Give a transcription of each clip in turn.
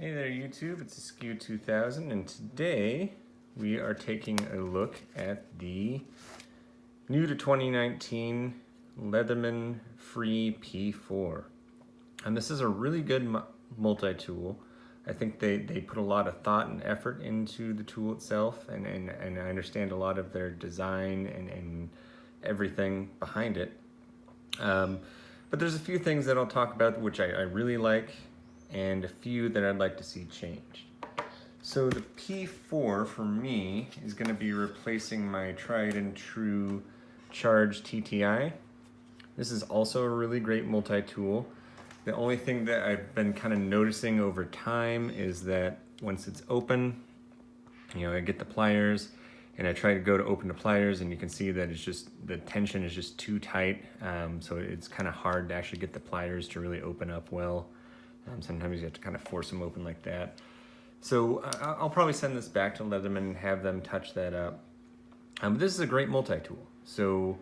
Hey there YouTube, it's Askew 2000 and today we are taking a look at the new to 2019 Leatherman Free P4. And this is a really good multi-tool. I think they put a lot of thought and effort into the tool itself, and I understand a lot of their design and everything behind it. But there's a few things that I'll talk about which I really like, and a few that I'd like to see changed. So the P4 for me is going to be replacing my tried and true Charge TTI. This is also a really great multi-tool. The only thing that I've been kind of noticing over time is that once it's open, I get the pliers and I try to go to open the pliers, and you can see that it's just, the tension is just too tight. So it's kind of hard to actually get the pliers to really open up well. Sometimes you have to kind of force them open like that. So I'll probably send this back to Leatherman and have them touch that up. But this is a great multi-tool. So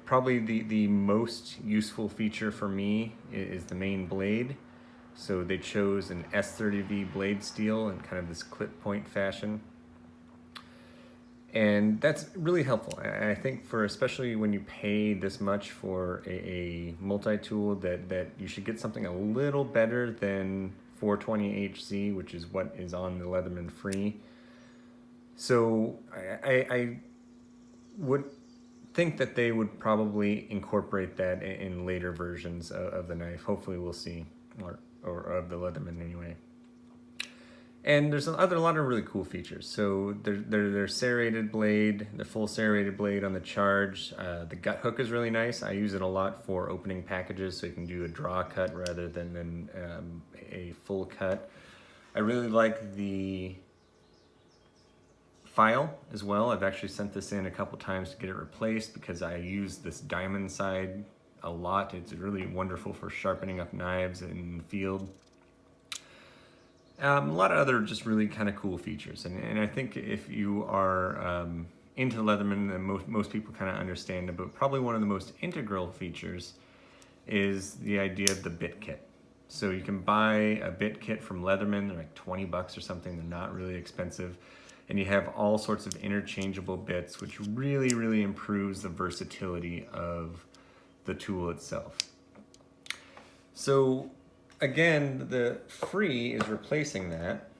probably the most useful feature for me is the main blade. So they chose an S30V blade steel in kind of this clip point fashion. And that's really helpful. I think for, especially when you pay this much for a multi-tool, that you should get something a little better than 420HZ, which is what is on the Leatherman Free. So I would think that they would probably incorporate that in later versions of the knife. Hopefully we'll see, or of the Leatherman anyway. And there's a lot of really cool features. So their serrated blade, the full serrated blade on the Charge. The gut hook is really nice. I use it a lot for opening packages, so you can do a draw cut rather than a full cut. I really like the file as well. I've actually sent this in a couple times to get it replaced because I use this diamond side a lot. It's really wonderful for sharpening up knives in the field. A lot of other just really kind of cool features, and I think if you are into Leatherman, and most people kind of understand it, but probably one of the most integral features is the idea of the bit kit. So you can buy a bit kit from Leatherman. They're like 20 bucks or something. They're not really expensive, and you have all sorts of interchangeable bits, which really improves the versatility of the tool itself. So again, the Free is replacing that,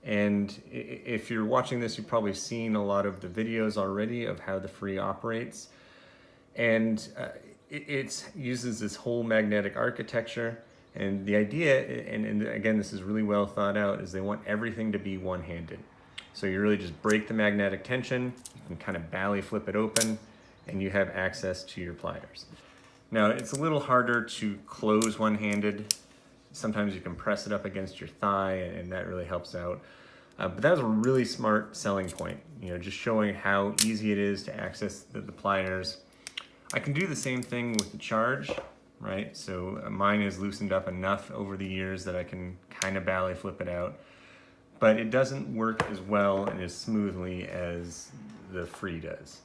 and if you're watching this, you've probably seen a lot of the videos already of how the Free operates, and it uses this whole magnetic architecture, and the idea, and again, this is really well thought out, is they want everything to be one-handed. So you really just break the magnetic tension, you can kind of bally flip it open, and you have access to your pliers. Now, it's a little harder to close one-handed. Sometimes you can press it up against your thigh, and that really helps out. But that was a really smart selling point, just showing how easy it is to access the pliers. I can do the same thing with the Charge, right? So mine is loosened up enough over the years that I can kind of bally flip it out. But it doesn't work as well and as smoothly as the Free does.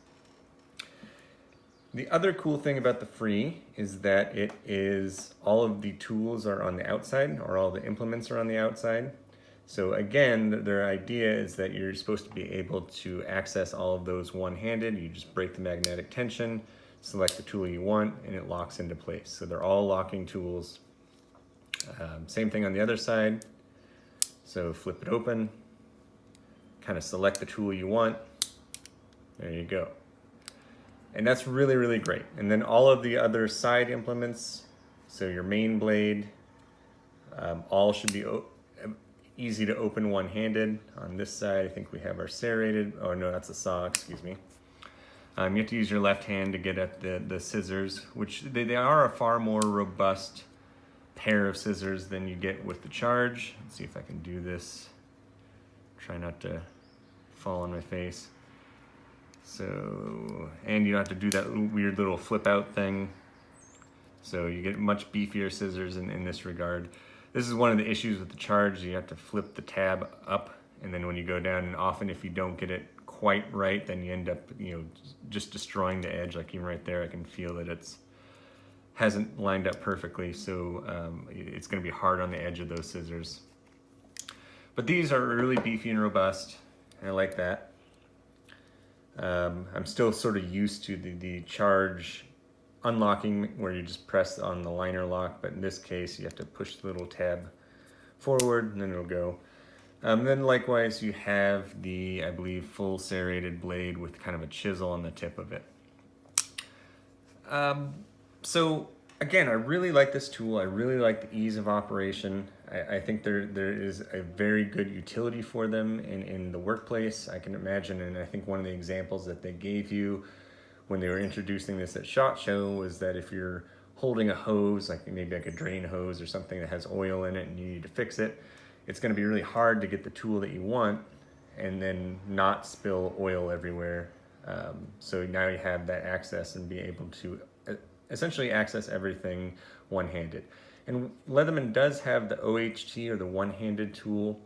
The other cool thing about the Free is that it is, all of the tools are on the outside, or all the implements are on the outside. So again, their idea is that you're supposed to be able to access all of those one-handed. You just break the magnetic tension, select the tool you want, and it locks into place. So they're all locking tools. Same thing on the other side. So flip it open, kind of select the tool you want. There you go. And that's really great. And then all of the other side implements, so your main blade, all should be easy to open one-handed. On this side, I think we have our serrated, oh no, that's a saw, excuse me. You have to use your left hand to get at the scissors, which they are a far more robust pair of scissors than you get with the Charge. Let's see if I can do this. Try not to fall on my face. So, and you don't have to do that weird little flip out thing. So you get much beefier scissors in this regard. This is one of the issues with the Charge. You have to flip the tab up, and then when you go down, and often if you don't get it quite right, then you end up, just destroying the edge. Like even right there, I can feel that hasn't lined up perfectly. So it's gonna be hard on the edge of those scissors. But these are really beefy and robust. I like that. I'm still sort of used to the charge unlocking where you just press on the liner lock, but in this case you have to push the little tab forward and then it'll go. Then likewise you have the, I believe, full serrated blade with kind of a chisel on the tip of it. So again, I really like this tool. I really like the ease of operation. I think there is a very good utility for them in the workplace. I can imagine, and I think one of the examples that they gave you when they were introducing this at SHOT Show was that if you're holding a hose, like maybe like a drain hose or something that has oil in it and you need to fix it, it's going to be really hard to get the tool that you want and then not spill oil everywhere. So now you have that access and be able to essentially access everything one-handed. And Leatherman does have the OHT, or the one-handed tool,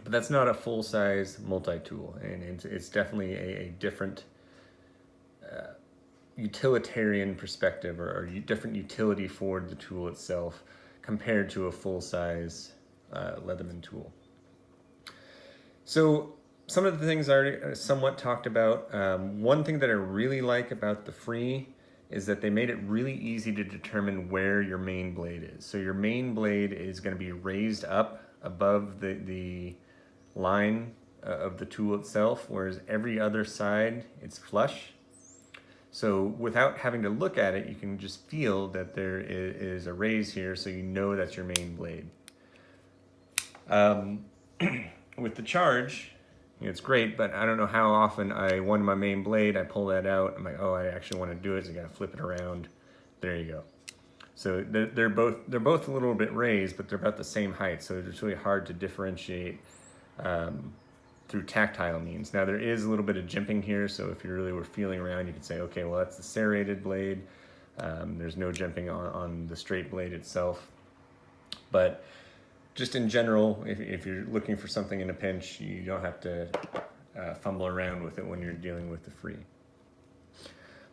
but that's not a full-size multi-tool, and it's definitely a different utilitarian perspective, or different utility for the tool itself compared to a full-size Leatherman tool. So some of the things I already somewhat talked about. One thing that I really like about the Free is that they made it really easy to determine where your main blade is. So your main blade is going to be raised up above the line of the tool itself, whereas every other side it's flush. So without having to look at it, you can just feel that there is a raise here, so you know that's your main blade. With the charge, it's great, but I don't know how often I want my main blade, I pull that out, I'm like, oh, I actually want to do it, so I gotta flip it around. There you go. So they're both a little bit raised, but they're about the same height, so it's really hard to differentiate through tactile means. Now there is a little bit of jimping here, so if you really were feeling around, you could say, okay, well that's the serrated blade. There's no jimping on the straight blade itself. But just in general, if you're looking for something in a pinch, you don't have to fumble around with it when you're dealing with the Free.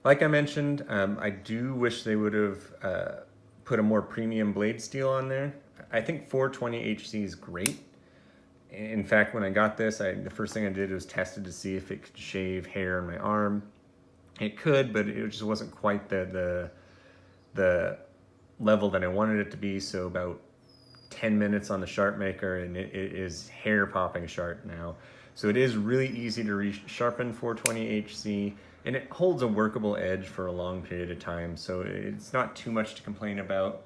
Like I mentioned, I do wish they would have put a more premium blade steel on there. I think 420 HC is great. In fact, when I got this, the first thing I did was tested to see if it could shave hair on my arm. It could, but it just wasn't quite the level that I wanted it to be. So about 10 minutes on the sharp maker, and it is hair popping sharp now. So it is really easy to resharpen 420 HC, and it holds a workable edge for a long period of time. So it's not too much to complain about.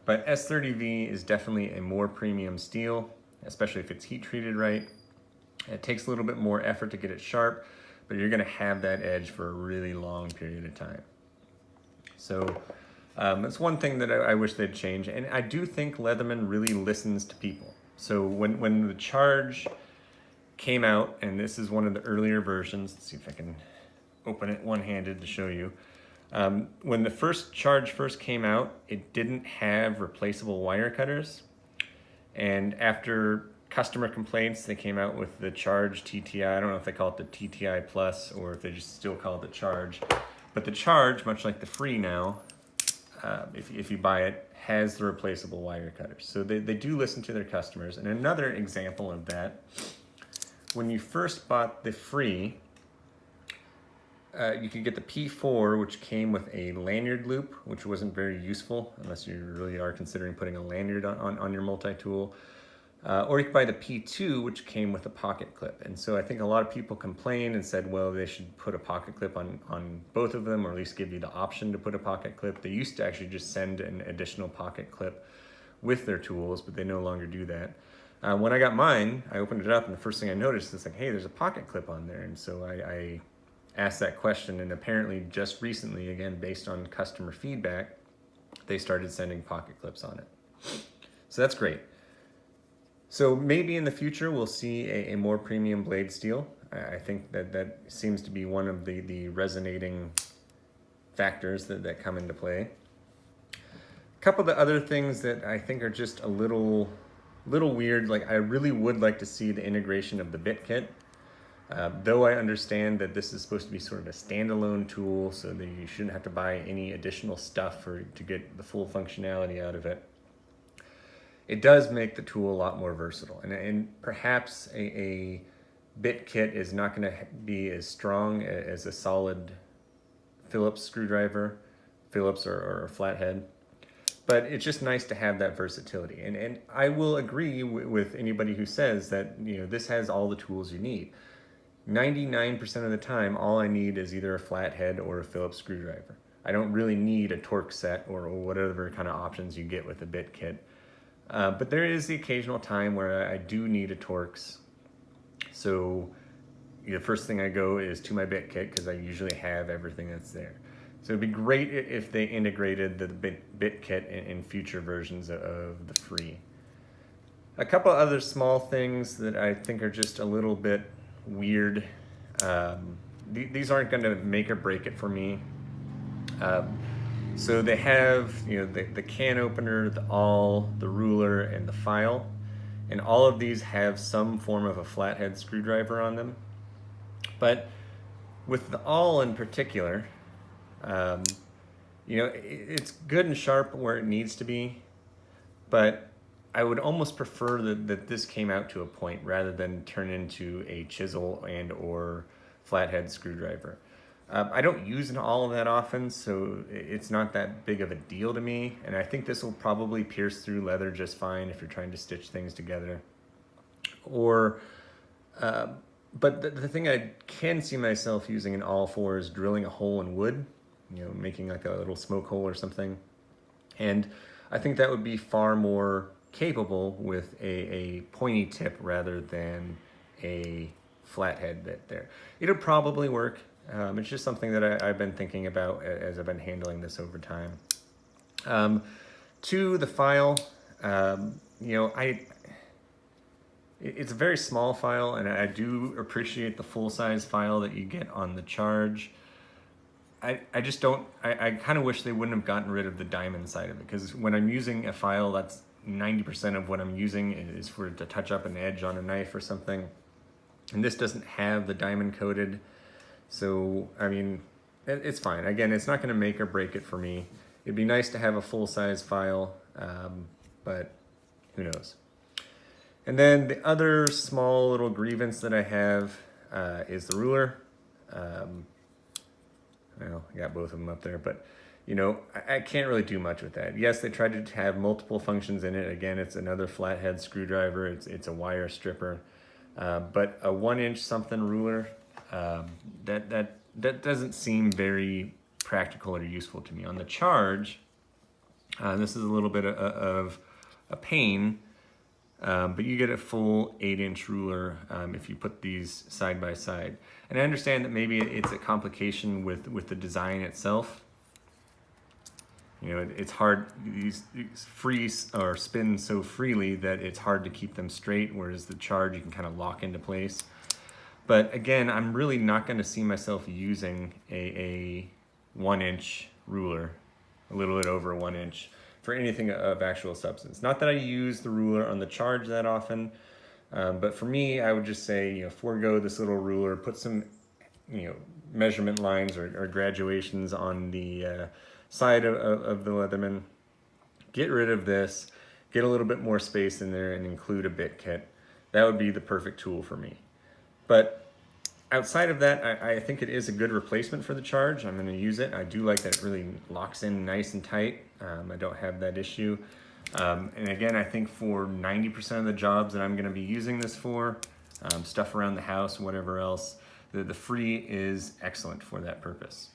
But S30V is definitely a more premium steel, especially if it's heat treated right. It takes a little bit more effort to get it sharp, but you're gonna have that edge for a really long period of time. So it's one thing that I wish they'd change, and I do think Leatherman really listens to people. So when the Charge came out, and this is one of the earlier versions, let's see if I can open it one-handed to show you. When the Charge first came out, it didn't have replaceable wire cutters, and after customer complaints, they came out with the Charge TTI. I don't know if they call it the TTI Plus or if they just still call it the Charge, but the Charge, much like the Free now, if you buy it, has the replaceable wire cutters. So they do listen to their customers. And another example of that, when you first bought the Free, you could get the P4, which came with a lanyard loop, which wasn't very useful unless you really are considering putting a lanyard on your multi-tool. Or you could buy the P2, which came with a pocket clip. And so I think a lot of people complained and said, well, they should put a pocket clip on both of them, or at least give you the option to put a pocket clip. They used to actually just send an additional pocket clip with their tools, but they no longer do that. When I got mine, I opened it up, and the first thing I noticed is like, hey, there's a pocket clip on there. And so I asked that question, and apparently just recently, again, based on customer feedback, they started sending pocket clips on it. So that's great. So maybe in the future we'll see a more premium blade steel. I think that seems to be one of the resonating factors that come into play. A couple of the other things that I think are just a little weird, like I really would like to see the integration of the bit kit. Though I understand that this is supposed to be sort of a standalone tool, so that you shouldn't have to buy any additional stuff to get the full functionality out of it. it does make the tool a lot more versatile. And perhaps a bit kit is not going to be as strong as a solid Phillips screwdriver, Phillips or a flathead. But it's just nice to have that versatility. And I will agree with anybody who says that, this has all the tools you need. 99% of the time, all I need is either a flathead or a Phillips screwdriver. I don't really need a torque set or whatever kind of options you get with a bit kit. But there is the occasional time where I do need a Torx. So the first thing I go is to my bit kit because I usually have everything that's there. So it'd be great if they integrated the bit kit in future versions of the Free. A couple other small things that I think are just a little bit weird. These aren't going to make or break it for me. So they have, the can opener, the awl, the ruler, and the file. And all of these have some form of a flathead screwdriver on them. But with the awl in particular, it's good and sharp where it needs to be, but I would almost prefer that this came out to a point rather than turn into a chisel and or flathead screwdriver. I don't use an awl that often, so it's not that big of a deal to me, and I think this will probably pierce through leather just fine if you're trying to stitch things together. But the thing I can see myself using an awl for is drilling a hole in wood, making like a little smoke hole or something. And I think that would be far more capable with a pointy tip rather than a flathead bit there. It'll probably work. It's just something that I've been thinking about as I've been handling this over time. To the file, it's a very small file, and I do appreciate the full-size file that you get on the Charge. I just don't, I kind of wish they wouldn't have gotten rid of the diamond side of it, because when I'm using a file, that's 90% of what I'm using is for it to touch up an edge on a knife or something. And this doesn't have the diamond coated. So, I mean, it's fine. Again, it's not going to make or break it for me. It'd be nice to have a full-size file, but who knows. And then the other small little grievance that I have is the ruler. Well, I got both of them up there, but I can't really do much with that. Yes, they tried to have multiple functions in it. Again, it's another flathead screwdriver. It's a wire stripper, but a 1-inch something ruler, that doesn't seem very practical or useful to me. On the Charge, this is a little bit of a pain, but you get a full 8-inch ruler if you put these side by side. And I understand that maybe it's a complication with the design itself. It's hard, these freeze or spin so freely that it's hard to keep them straight, whereas the Charge you can kind of lock into place. But again, I'm really not going to see myself using a 1-inch ruler, a little bit over 1 inch, for anything of actual substance. Not that I use the ruler on the Charge that often, but for me, I would just say, forego this little ruler, put some, measurement lines or graduations on the side of the Leatherman, get rid of this, get a little bit more space in there, and include a bit kit. That would be the perfect tool for me. But outside of that, I think it is a good replacement for the Charge. I'm going to use it. I do like that it really locks in nice and tight. I don't have that issue. And again, I think for 90% of the jobs that I'm going to be using this for, stuff around the house, whatever else, the Free is excellent for that purpose.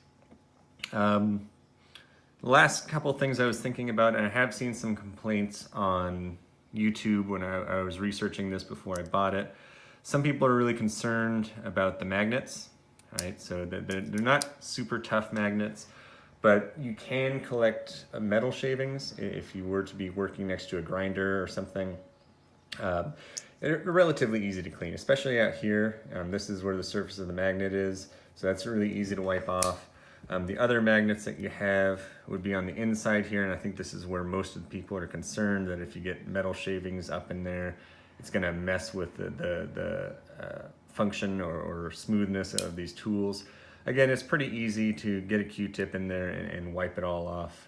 The last couple things I was thinking about, and I have seen some complaints on YouTube when I was researching this before I bought it. Some people are really concerned about the magnets, right? So they're not super tough magnets, but you can collect metal shavings if you were to be working next to a grinder or something. They're relatively easy to clean, especially out here. This is where the surface of the magnet is, so that's really easy to wipe off. The other magnets that you have would be on the inside here, and I think this is where most of the people are concerned, that if you get metal shavings up in there, it's going to mess with the function or smoothness of these tools. Again, it's pretty easy to get a Q-tip in there and wipe it all off.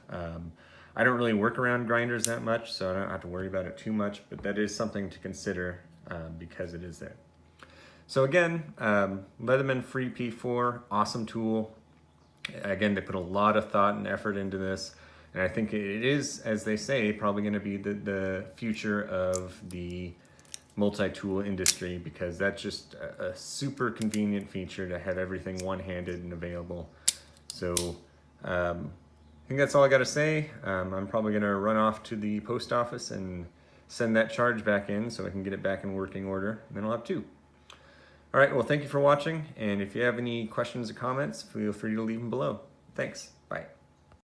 I don't really work around grinders that much, so I don't have to worry about it too much, but that is something to consider because it is there. So again, Leatherman Free P4, awesome tool. Again, they put a lot of thought and effort into this, and I think it is, as they say, probably going to be the future of the multi-tool industry, because that's just a super convenient feature to have everything one-handed and available. So I think that's all I got to say. I'm probably going to run off to the post office and send that charge back in so I can get it back in working order, and then I'll have two. All right, well, thank you for watching, and if you have any questions or comments, feel free to leave them below. Thanks.